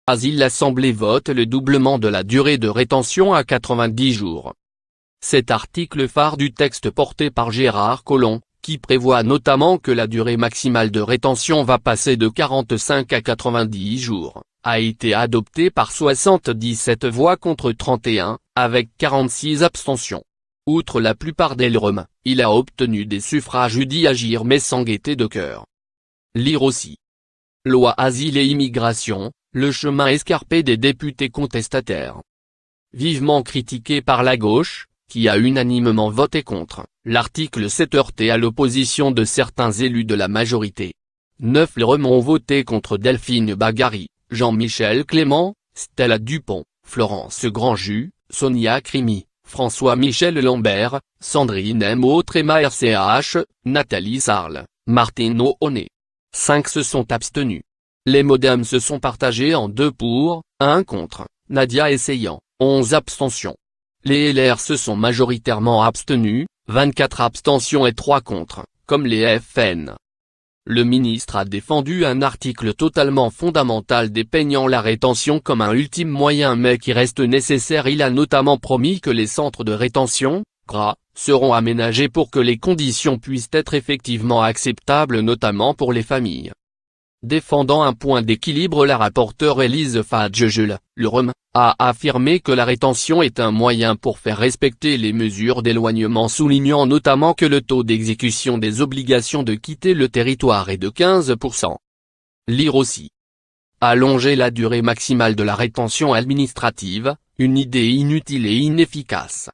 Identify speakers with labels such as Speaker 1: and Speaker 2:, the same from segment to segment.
Speaker 1: Asile. L'Assemblée vote le doublement de la durée de rétention à 90 jours. Cet article phare du texte porté par Gérard Collomb, qui prévoit notamment que la durée maximale de rétention va passer de 45 à 90 jours, a été adopté par 77 voix contre 31, avec 46 abstentions. Outre la plupart des LREM, il a obtenu des suffrages UDI Agir mais sans gaieté de cœur. Lire aussi. Loi Asile et Immigration, le chemin escarpé des députés contestataires. Vivement critiqué par la gauche, qui a unanimement voté contre, l'article 7 heurté à l'opposition de certains élus de la majorité. 9 LREM ont voté contre Delphine Bagary, Jean-Michel Clément, Stella Dupont, Florence Grandjus, Sonia Crimi, François-Michel Lambert, Sandrine M. Autrema RCH, Nathalie Sarle, Martine Onet. 5 se sont abstenus. Les Modem se sont partagés en 2 pour, 1 contre, Nadia Essayant, 11 abstentions. Les LR se sont majoritairement abstenus, 24 abstentions et 3 contre, comme les FN. Le ministre a défendu un article totalement fondamental dépeignant la rétention comme un ultime moyen mais qui reste nécessaire. Il a notamment promis que les centres de rétention, CRA, seront aménagés pour que les conditions puissent être effectivement acceptables notamment pour les familles. Défendant un point d'équilibre, la rapporteure Élise Fadjejel, LREM, a affirmé que la rétention est un moyen pour faire respecter les mesures d'éloignement, soulignant notamment que le taux d'exécution des obligations de quitter le territoire est de 15%. Lire aussi. Allonger la durée maximale de la rétention administrative, une idée inutile et inefficace.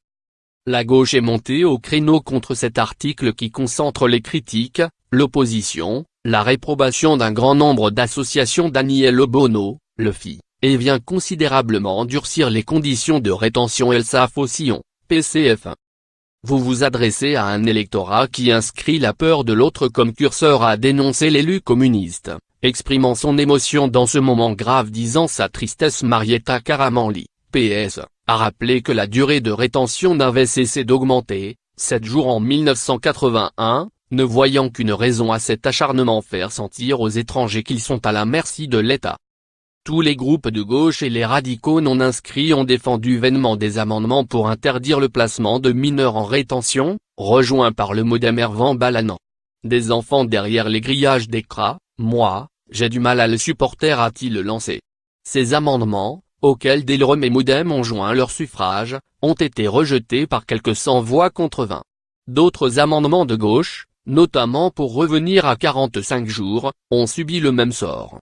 Speaker 1: La gauche est montée au créneau contre cet article qui concentre les critiques, l'opposition, la réprobation d'un grand nombre d'associations. Daniel Obono, le FI, et vient considérablement durcir les conditions de rétention. Elsa Faucillon, PCF1. Vous vous adressez à un électorat qui inscrit la peur de l'autre comme curseur, a dénoncé l'élu communiste, exprimant son émotion dans ce moment grave, disant sa tristesse. Marietta Caramanli, PS, a rappelé que la durée de rétention n'avait cessé d'augmenter, 7 jours en 1981, ne voyant qu'une raison à cet acharnement: faire sentir aux étrangers qu'ils sont à la merci de l'État. Tous les groupes de gauche et les radicaux non inscrits ont défendu vainement des amendements pour interdire le placement de mineurs en rétention, rejoints par le Modem Ervan Balanant. Des enfants derrière les grillages des CRA, moi, j'ai du mal à le supporter, a-t-il lancé. Ces amendements, auxquels des LREM et Modem ont joint leur suffrage, ont été rejetés par quelques 100 voix contre 20. D'autres amendements de gauche, notamment pour revenir à 45 jours, ont subi le même sort.